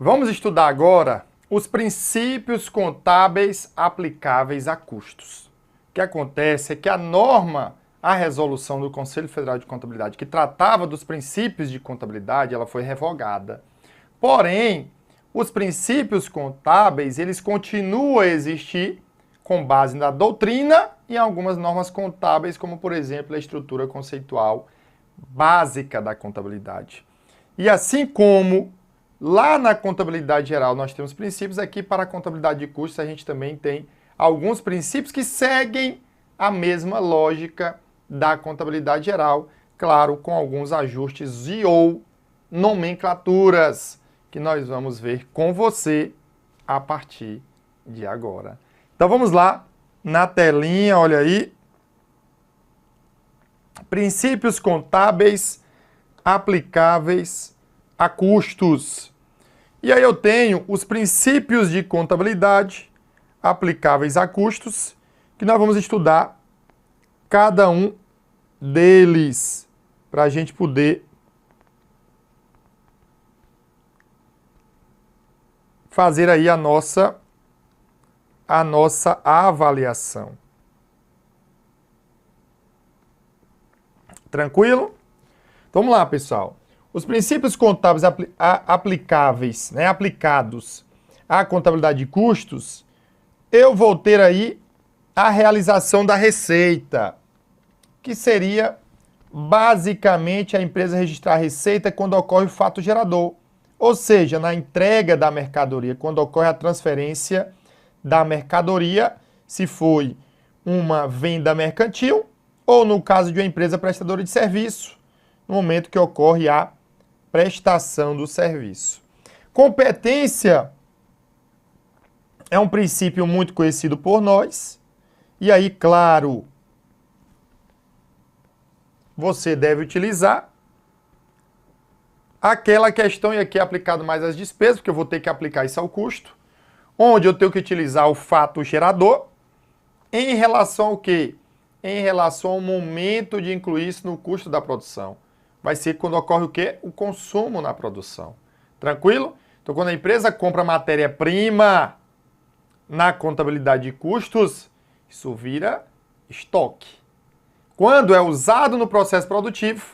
Vamos estudar agora os princípios contábeis aplicáveis a custos. O que acontece é que a resolução do Conselho Federal de Contabilidade, que tratava dos princípios de contabilidade, ela foi revogada. Porém, os princípios contábeis, eles continuam a existir com base na doutrina e em algumas normas contábeis, como, por exemplo, a estrutura conceitual básica da contabilidade. E assim como lá na contabilidade geral nós temos princípios, aqui para a contabilidade de custos a gente também tem alguns princípios que seguem a mesma lógica da contabilidade geral, claro, com alguns ajustes e ou nomenclaturas que nós vamos ver com você a partir de agora. Então vamos lá, na telinha, olha aí. Princípios contábeis aplicáveis a custos. E aí eu tenho os princípios de contabilidade aplicáveis a custos, que nós vamos estudar cada um deles, para a gente poder fazer aí a nossa avaliação. Tranquilo? Então, vamos lá, pessoal. Os princípios contábeis aplicáveis, aplicados à contabilidade de custos, eu vou ter aí a realização da receita, que seria basicamente a empresa registrar a receita quando ocorre o fato gerador, ou seja, na entrega da mercadoria, quando ocorre a transferência da mercadoria, se foi uma venda mercantil ou no caso de uma empresa prestadora de serviço, no momento que ocorre a prestação do serviço. Competência é um princípio muito conhecido por nós, e aí, claro, você deve utilizar aquela questão, e aqui é aplicado mais as despesas, porque eu vou ter que aplicar isso ao custo, onde eu tenho que utilizar o fato gerador em relação ao quê? Em relação ao momento de incluir isso no custo da produção. Vai ser quando ocorre o quê? O consumo na produção. Tranquilo? Então, quando a empresa compra matéria-prima na contabilidade de custos, isso vira estoque. Quando é usado no processo produtivo,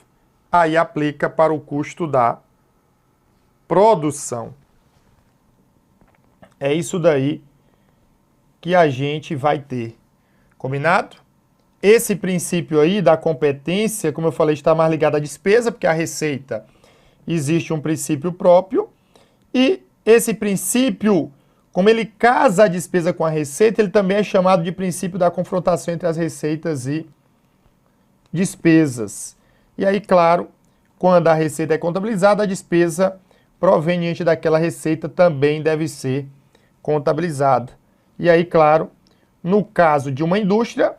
aí aplica para o custo da produção. É isso daí que a gente vai ter. Combinado? Esse princípio aí da competência, como eu falei, está mais ligado à despesa, porque a receita existe um princípio próprio. E esse princípio, como ele casa a despesa com a receita, ele também é chamado de princípio da confrontação entre as receitas e despesas. E aí, claro, quando a receita é contabilizada, a despesa proveniente daquela receita também deve ser contabilizada. E aí, claro, no caso de uma indústria,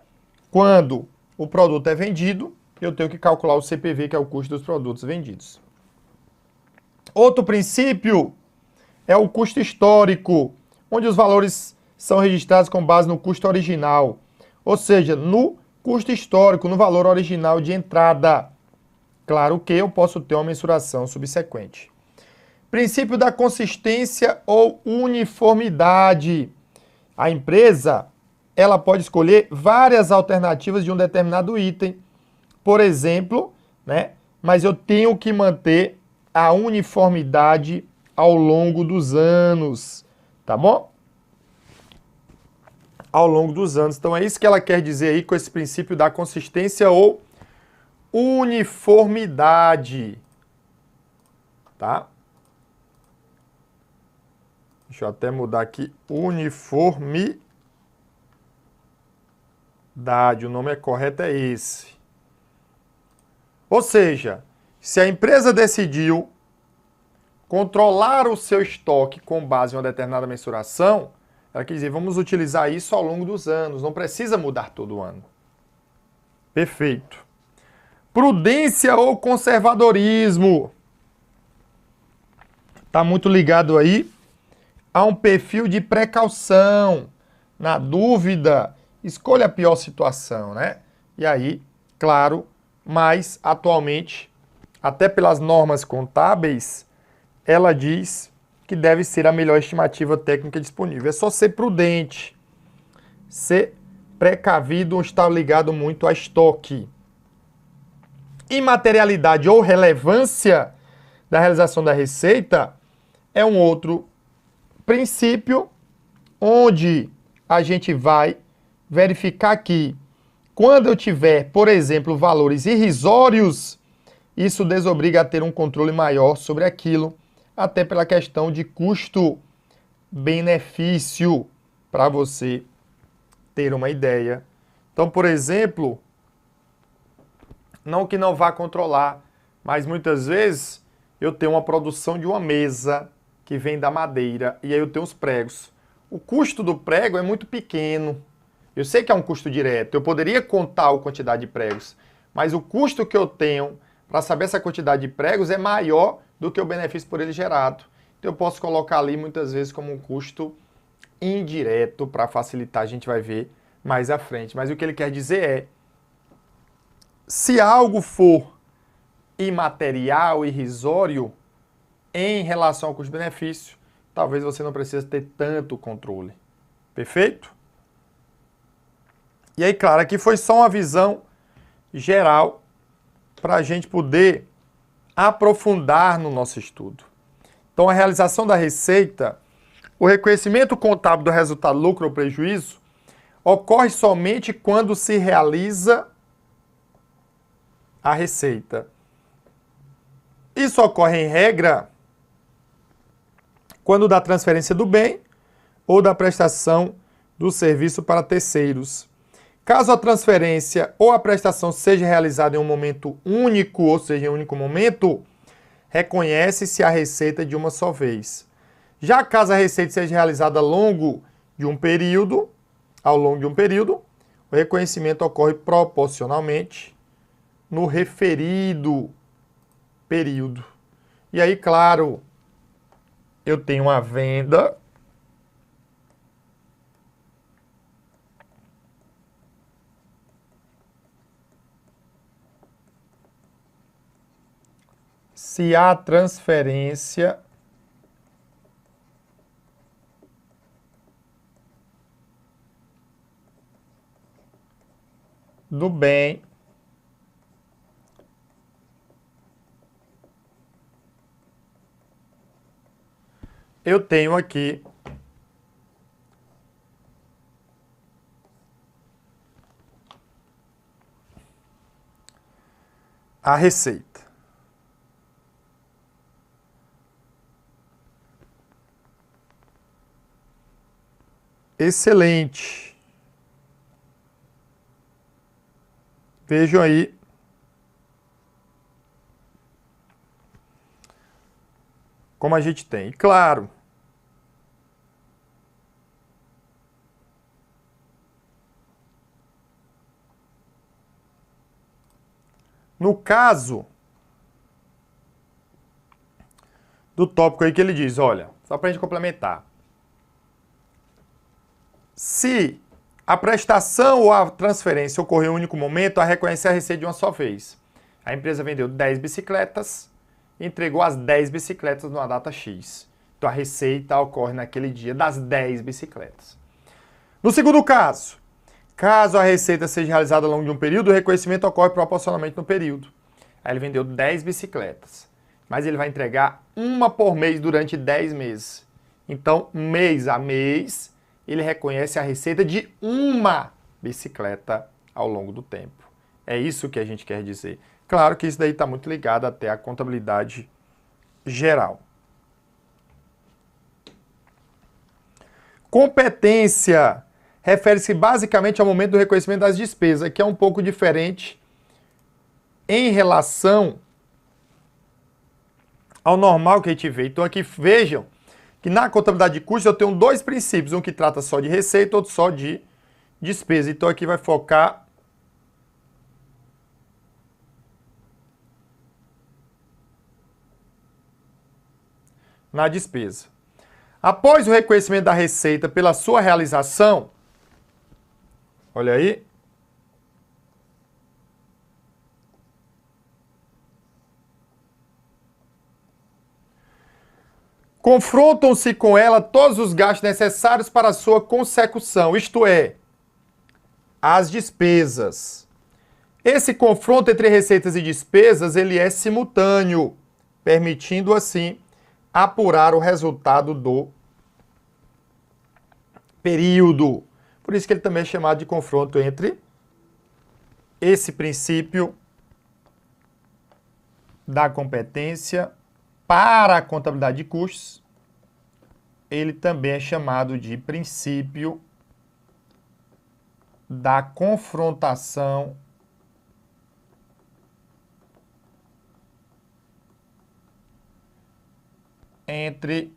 quando o produto é vendido, eu tenho que calcular o CPV, que é o custo dos produtos vendidos. Outro princípio é o custo histórico, onde os valores são registrados com base no custo original, ou seja, no custo histórico, no valor original de entrada. Claro que eu posso ter uma mensuração subsequente. Princípio da consistência ou uniformidade. A empresa, ela pode escolher várias alternativas de um determinado item, por exemplo, mas eu tenho que manter a uniformidade ao longo dos anos, tá bom? Ao longo dos anos. Então é isso que ela quer dizer aí com esse princípio da consistência ou uniformidade, tá? Deixa eu até mudar aqui, uniformidade. O nome correto é esse. Ou seja, se a empresa decidiu controlar o seu estoque com base em uma determinada mensuração, ela quer dizer, vamos utilizar isso ao longo dos anos, não precisa mudar todo ano. Perfeito. Prudência ou conservadorismo. Está muito ligado aí a um perfil de precaução. Na dúvida, escolha a pior situação, E aí, claro, mas atualmente, até pelas normas contábeis, ela diz que deve ser a melhor estimativa técnica disponível. É só ser prudente, ser precavido, não estar ligado muito a estoque. Imaterialidade ou relevância da realização da receita é um outro princípio onde a gente vai verificar que quando eu tiver, por exemplo, valores irrisórios, isso desobriga a ter um controle maior sobre aquilo, até pela questão de custo-benefício, para você ter uma ideia. Então, por exemplo, não que não vá controlar, mas muitas vezes eu tenho uma produção de uma mesa que vem da madeira e aí eu tenho os pregos. O custo do prego é muito pequeno. Eu sei que é um custo direto, eu poderia contar a quantidade de pregos, mas o custo que eu tenho para saber essa quantidade de pregos é maior do que o benefício por ele gerado. Então eu posso colocar ali muitas vezes como um custo indireto para facilitar, a gente vai ver mais à frente. Mas o que ele quer dizer é, se algo for imaterial, irrisório, em relação ao custo-benefício, talvez você não precise ter tanto controle. Perfeito? E aí, claro, aqui foi só uma visão geral para a gente poder aprofundar no nosso estudo. Então, a realização da receita, o reconhecimento contábil do resultado lucro ou prejuízo, ocorre somente quando se realiza a receita. Isso ocorre, em regra, quando da transferência do bem ou da prestação do serviço para terceiros. Caso a transferência ou a prestação seja realizada em um momento único, ou seja, em um único momento, reconhece-se a receita de uma só vez. Já caso a receita seja realizada ao longo de um período, o reconhecimento ocorre proporcionalmente no referido período. E aí, claro, eu tenho uma venda se há transferência do bem eu tenho aqui a receita. Excelente. Vejam aí como a gente tem. Claro, no caso do tópico aí que ele diz, olha, só para a gente complementar. Se a prestação ou a transferência ocorrer em um único momento, a reconhecer a receita de uma só vez. A empresa vendeu 10 bicicletas, entregou as 10 bicicletas numa data X. Então a receita ocorre naquele dia das 10 bicicletas. No segundo caso, caso a receita seja realizada ao longo de um período, o reconhecimento ocorre proporcionalmente no período. Aí ele vendeu 10 bicicletas, mas ele vai entregar uma por mês durante 10 meses. Então, mês a mês, ele reconhece a receita de uma bicicleta ao longo do tempo. É isso que a gente quer dizer. Claro que isso daí está muito ligado até à contabilidade geral. Competência refere-se basicamente ao momento do reconhecimento das despesas, que é um pouco diferente em relação ao normal que a gente vê. Então aqui vejam que na contabilidade de custos eu tenho dois princípios, um que trata só de receita, outro só de despesa. Então aqui vai focar na despesa. Após o reconhecimento da receita pela sua realização, olha aí, confrontam-se com ela todos os gastos necessários para a sua consecução, isto é, as despesas. Esse confronto entre receitas e despesas, ele é simultâneo, permitindo assim apurar o resultado do período. Por isso que ele também é chamado de confronto entre esse princípio da competência para a contabilidade de custos. Ele também é chamado de princípio da confrontação entre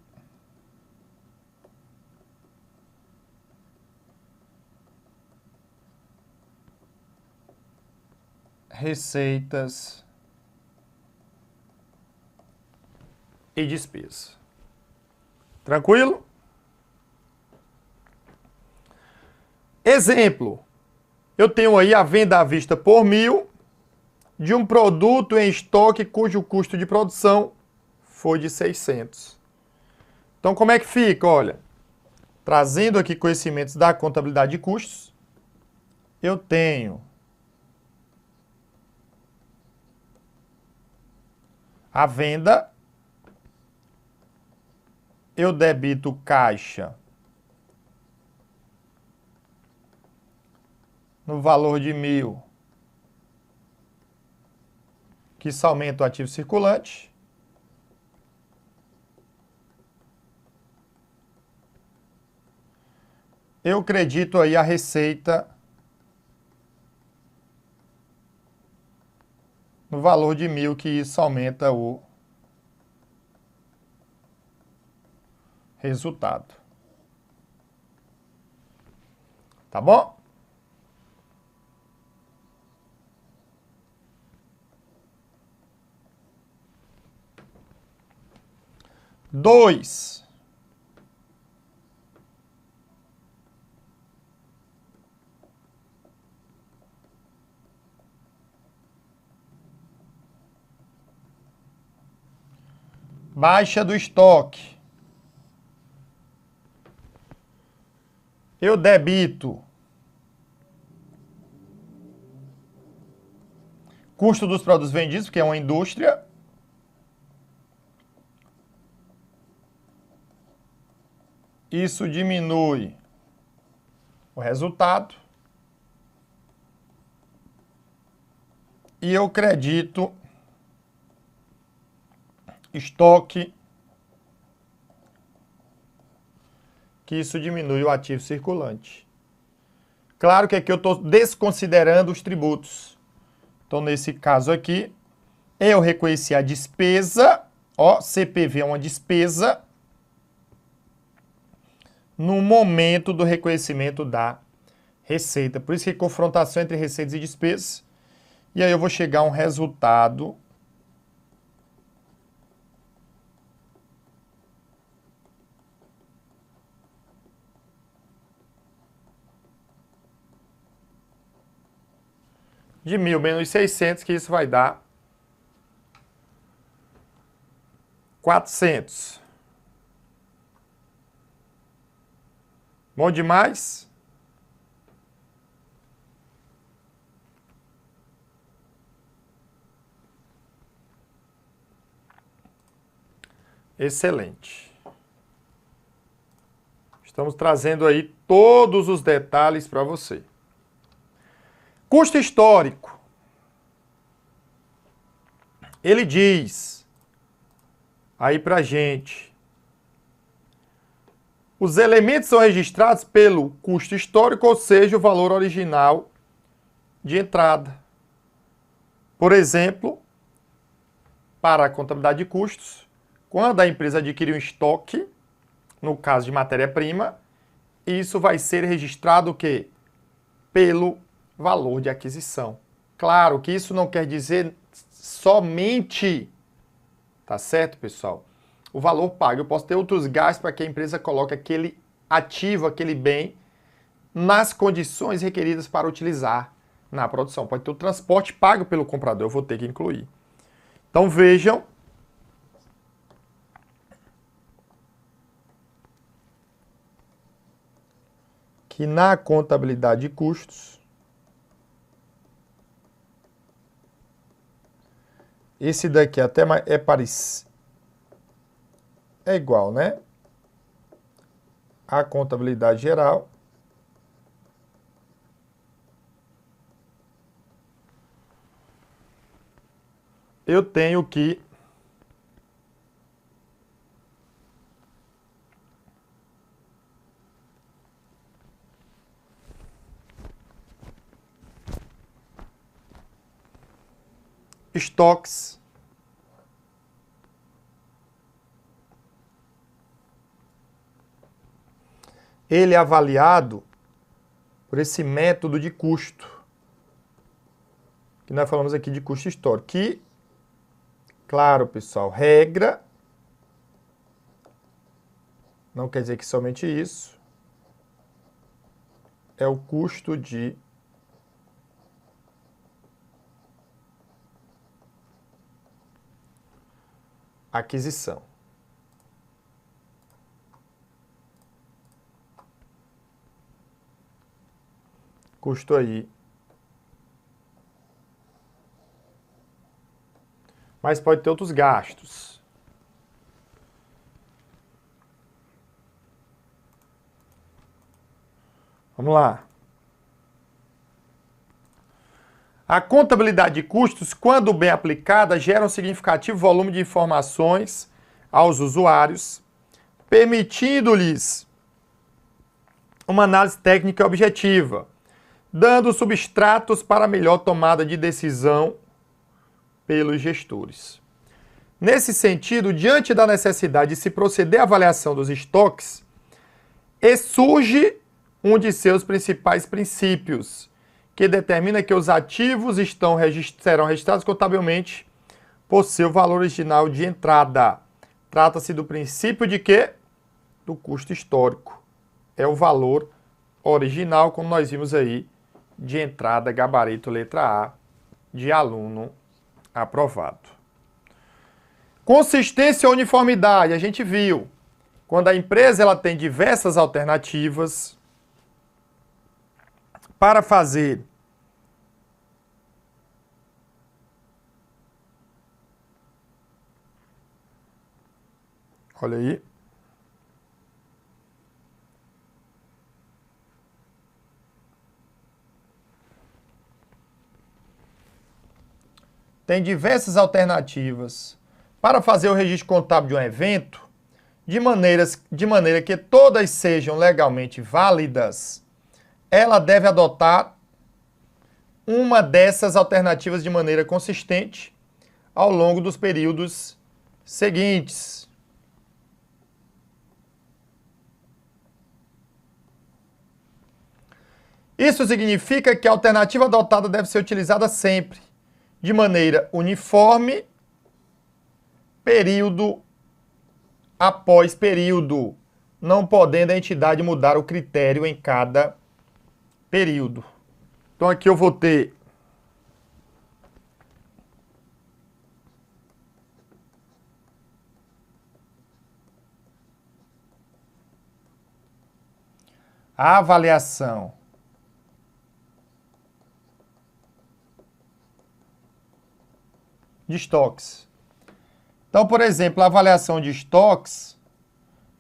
receitas e despesas. Tranquilo? Exemplo. Eu tenho aí a venda à vista por 1.000 de um produto em estoque cujo custo de produção foi de 600. Então, como é que fica? Olha, trazendo aqui conhecimentos da contabilidade de custos, eu tenho a venda, eu debito caixa no valor de 1.000, que isso aumenta o ativo circulante. Eu credito aí a receita no valor de 1.000, que isso aumenta o resultado. Tá bom? Dois. Baixa do estoque. Eu debito custo dos produtos vendidos, porque é uma indústria. Isso diminui o resultado. E eu credito estoque, que isso diminui o ativo circulante. Claro que aqui eu estou desconsiderando os tributos. Então, nesse caso aqui, eu reconheci a despesa, ó, CPV é uma despesa, no momento do reconhecimento da receita. Por isso que confrontação entre receitas e despesas. E aí eu vou chegar a um resultado de 1.000 menos 600, que isso vai dar 400. Bom demais? Excelente. Estamos trazendo aí todos os detalhes para você. Custo histórico. Ele diz aí pra gente: os elementos são registrados pelo custo histórico, ou seja, o valor original de entrada. Por exemplo, para a contabilidade de custos, quando a empresa adquire um estoque, no caso de matéria-prima, isso vai ser registrado o quê? Pelo valor de aquisição. Claro que isso não quer dizer somente, tá certo, pessoal? O valor pago. Eu posso ter outros gastos para que a empresa coloque aquele ativo, aquele bem, nas condições requeridas para utilizar na produção. Pode ter o transporte pago pelo comprador, eu vou ter que incluir. Então vejam que na contabilidade de custos, esse daqui até é parecido, é igual, né? A contabilidade geral. Eu tenho que estoques ele é avaliado por esse método de custo, que nós falamos aqui de custo histórico, que, claro, pessoal, regra, não quer dizer que somente isso, é o custo de aquisição. Custo aí. Mas pode ter outros gastos. Vamos lá. A contabilidade de custos, quando bem aplicada, gera um significativo volume de informações aos usuários, permitindo-lhes uma análise técnica objetiva, dando substratos para melhor tomada de decisão pelos gestores. Nesse sentido, diante da necessidade de se proceder à avaliação dos estoques, surge um de seus principais princípios, que determina que os ativos serão registrados contabilmente por seu valor original de entrada. Trata-se do princípio de quê? Do custo histórico. É o valor original, como nós vimos aí, de entrada, gabarito, letra A, de aluno aprovado. Consistência e uniformidade, a gente viu. Quando a empresa ela tem diversas alternativas para fazer olha aí. Tem diversas alternativas para fazer o registro contábil de um evento de maneira que todas sejam legalmente válidas. Ela deve adotar uma dessas alternativas de maneira consistente ao longo dos períodos seguintes. Isso significa que a alternativa adotada deve ser utilizada sempre, de maneira uniforme, período após período, não podendo a entidade mudar o critério em cada período. Então aqui eu vou ter a avaliação de estoques. Então, por exemplo, a avaliação de estoques,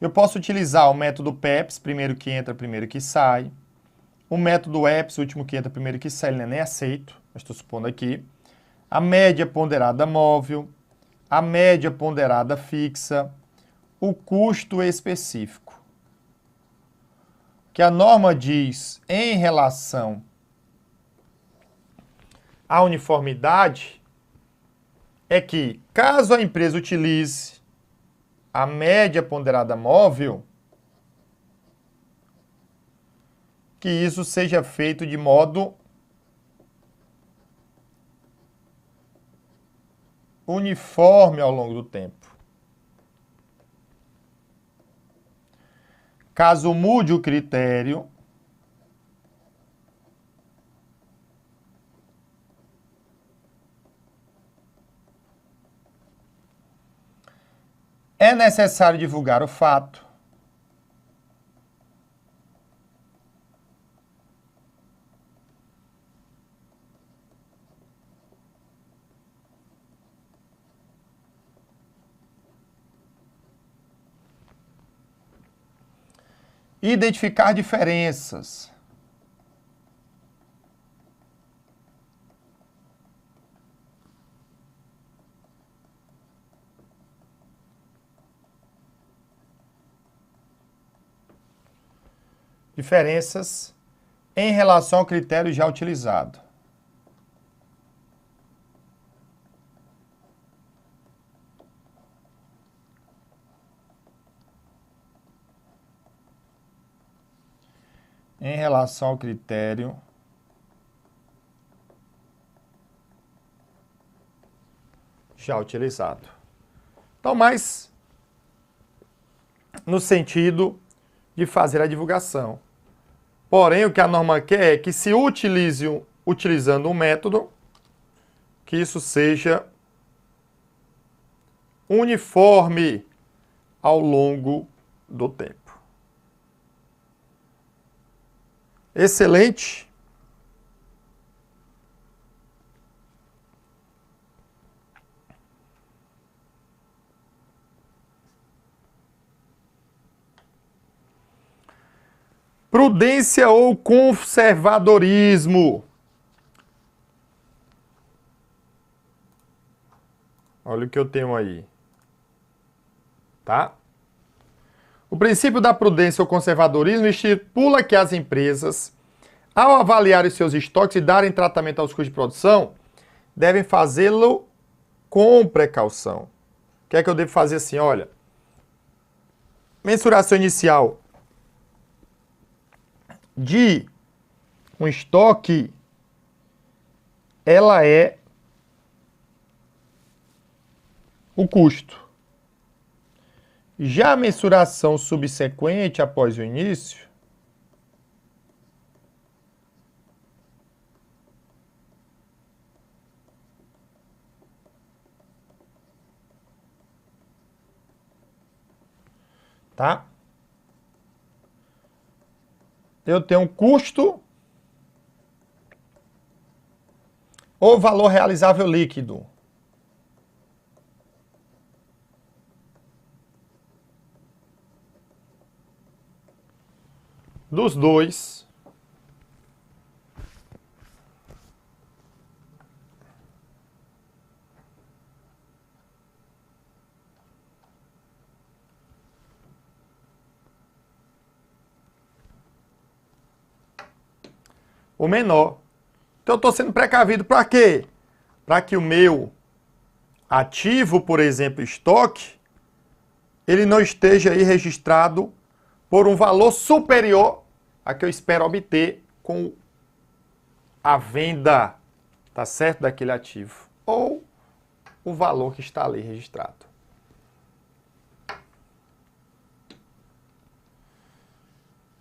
eu posso utilizar o método PEPS, primeiro que entra, primeiro que sai. O método EPS, último que entra, primeiro que sai, ele não é nem aceito, mas estou supondo aqui. A média ponderada móvel, a média ponderada fixa, o custo específico. Que a norma diz em relação à uniformidade é que, caso a empresa utilize a média ponderada móvel, que isso seja feito de modo uniforme ao longo do tempo. Caso mude o critério, é necessário divulgar o fato Identificar diferenças. Diferenças em relação ao critério já utilizado. Em relação ao critério já utilizado. Então, mais no sentido de fazer a divulgação. Porém, o que a norma quer é que se utilizando um método, que isso seja uniforme ao longo do tempo. Excelente. Prudência ou conservadorismo? Olha o que eu tenho aí. Tá? O princípio da prudência ou conservadorismo estipula que as empresas, ao avaliar os seus estoques e darem tratamento aos custos de produção, devem fazê-lo com precaução. O que é que eu devo fazer assim? Olha, mensuração inicial de um estoque, ela é o custo. Já a mensuração subsequente após o início, tá? Eu tenho um custo ou valor realizável líquido. Dos dois, o menor. Então eu estou sendo precavido para quê? Para que o meu ativo, por exemplo, estoque, ele não esteja aí registrado por um valor superior a que eu espero obter com a venda, tá certo, daquele ativo, ou o valor que está ali registrado.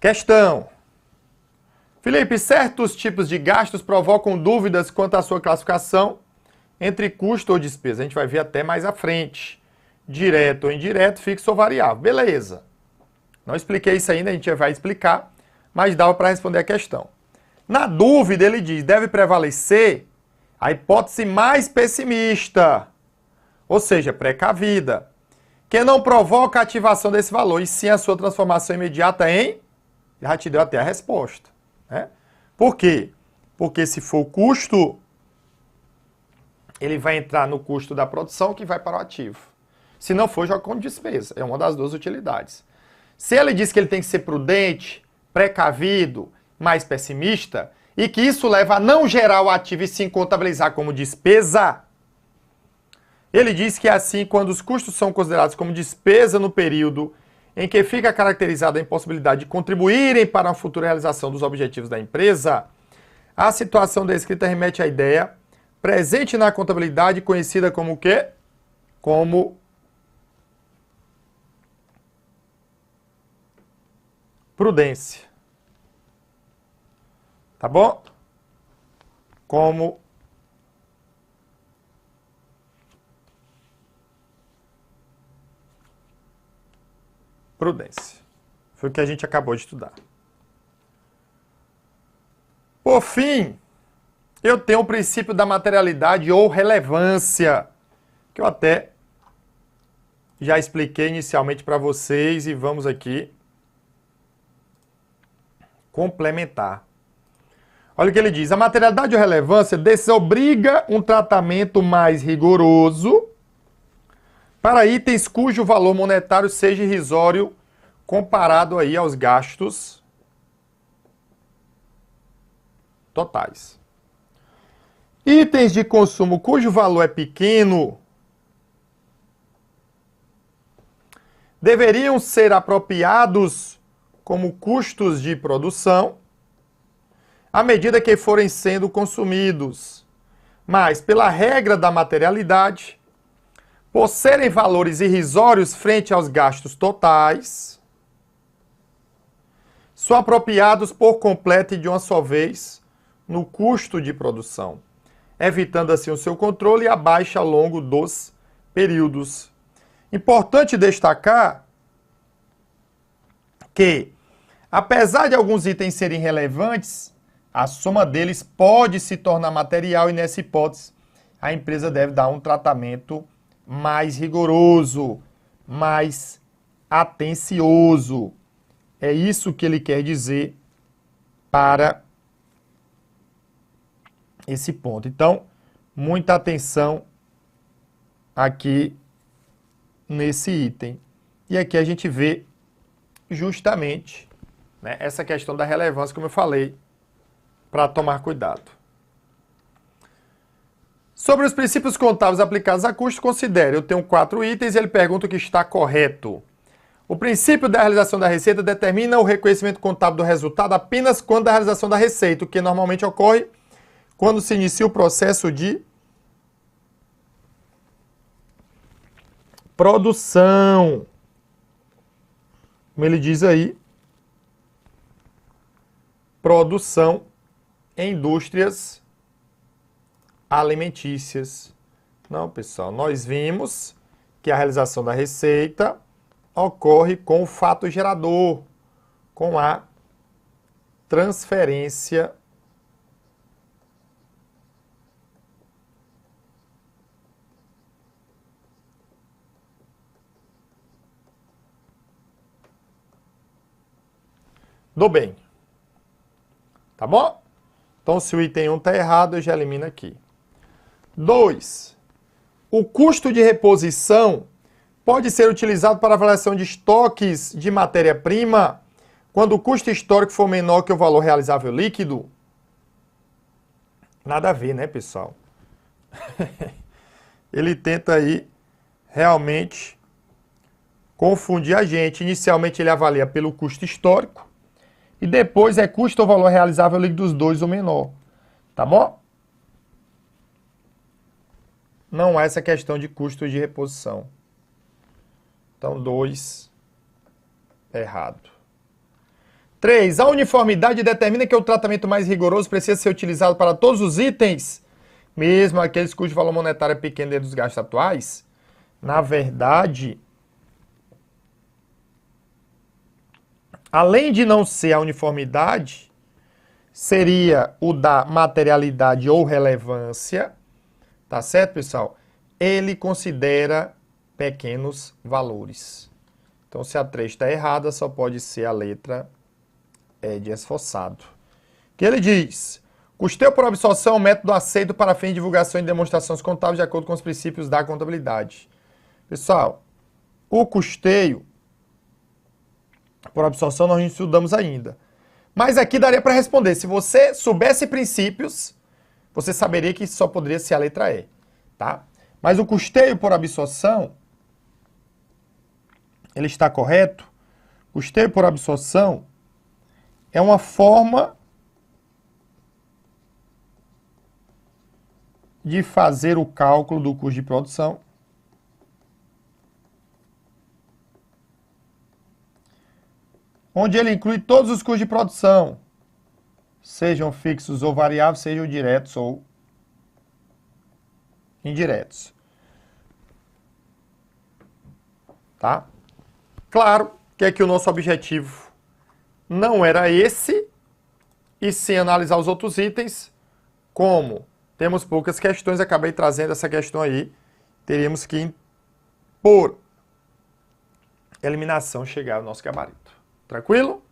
Questão. Felipe, certos tipos de gastos provocam dúvidas quanto à sua classificação entre custo ou despesa. A gente vai ver até mais à frente. Direto ou indireto, fixo ou variável. Beleza. Não expliquei isso ainda, a gente vai explicar, mas dava para responder a questão. Na dúvida, ele diz, deve prevalecer a hipótese mais pessimista, ou seja, precavida, que não provoca a ativação desse valor, e sim a sua transformação imediata em... Já te deu até a resposta. Né? Por quê? Porque se for o custo, ele vai entrar no custo da produção que vai para o ativo. Se não for, joga como despesa. É uma das duas utilidades. Se ele diz que ele tem que ser prudente, precavido, mais pessimista, e que isso leva a não gerar o ativo e sim contabilizar como despesa, ele diz que é assim quando os custos são considerados como despesa no período em que fica caracterizada a impossibilidade de contribuírem para a futura realização dos objetivos da empresa, a situação descrita remete à ideia presente na contabilidade conhecida como o quê? Como prudência. Tá bom? Como prudência. Foi o que a gente acabou de estudar. Por fim, eu tenho o princípio da materialidade ou relevância, que eu até já expliquei inicialmente para vocês e vamos aqui complementar. Olha o que ele diz. A materialidade ou relevância desobriga um tratamento mais rigoroso para itens cujo valor monetário seja irrisório comparado aí aos gastos totais. Itens de consumo cujo valor é pequeno deveriam ser apropriados como custos de produção à medida que forem sendo consumidos. Mas, pela regra da materialidade, por serem valores irrisórios frente aos gastos totais, são apropriados por completo e de uma só vez no custo de produção, evitando assim o seu controle e a baixa ao longo dos períodos. Importante destacar que, apesar de alguns itens serem relevantes, a soma deles pode se tornar material e, nessa hipótese, a empresa deve dar um tratamento mais rigoroso, mais atencioso. É isso que ele quer dizer para esse ponto. Então, muita atenção aqui nesse item. E aqui a gente vê justamente, né, essa questão da relevância, como eu falei, para tomar cuidado. Sobre os princípios contábeis aplicados a custo, considere. Eu tenho 4 itens e ele pergunta o que está correto. O princípio da realização da receita determina o reconhecimento contábil do resultado apenas quando a realização da receita, o que normalmente ocorre quando se inicia o processo de produção. Como ele diz aí, produção em indústrias alimentícias. Não, pessoal, nós vimos que a realização da receita ocorre com o fato gerador, com a transferência do bem. Tá bom? Então, se o item 1 está errado, eu já elimino aqui. 2. O custo de reposição pode ser utilizado para avaliação de estoques de matéria-prima quando o custo histórico for menor que o valor realizável líquido? Nada a ver, né, pessoal? Ele tenta aí realmente confundir a gente. Inicialmente ele avalia pelo custo histórico e depois é custo ou valor realizável líquido dos dois ou menor. Tá bom? Não há essa questão de custo de reposição. Então, 2, errado. 3. A uniformidade determina que o tratamento mais rigoroso precisa ser utilizado para todos os itens, mesmo aqueles cujo valor monetário é pequeno dentro dos gastos atuais. Na verdade, além de não ser a uniformidade, seria o da materialidade ou relevância, tá certo, pessoal? Ele considera pequenos valores. Então, se a 3 está errada, só pode ser a letra E de esforçado. Que ele diz: custeio por absorção é um método aceito para fins de divulgação e demonstrações contábeis de acordo com os princípios da contabilidade. Pessoal, o custeio por absorção nós não estudamos ainda. Mas aqui daria para responder. Se você soubesse princípios, você saberia que só poderia ser a letra E, tá? Mas o custeio por absorção, ele está correto? Custeio por absorção é uma forma de fazer o cálculo do custo de produção onde ele inclui todos os custos de produção, sejam fixos ou variáveis, sejam diretos ou indiretos. Tá? Claro que aqui o nosso objetivo não era esse, e sim analisar os outros itens. Como temos poucas questões, acabei trazendo essa questão aí, teríamos que, por eliminação, chegar ao nosso gabarito. Tranquilo?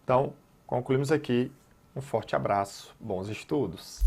Então, Concluímos aqui. Um forte abraço, bons estudos!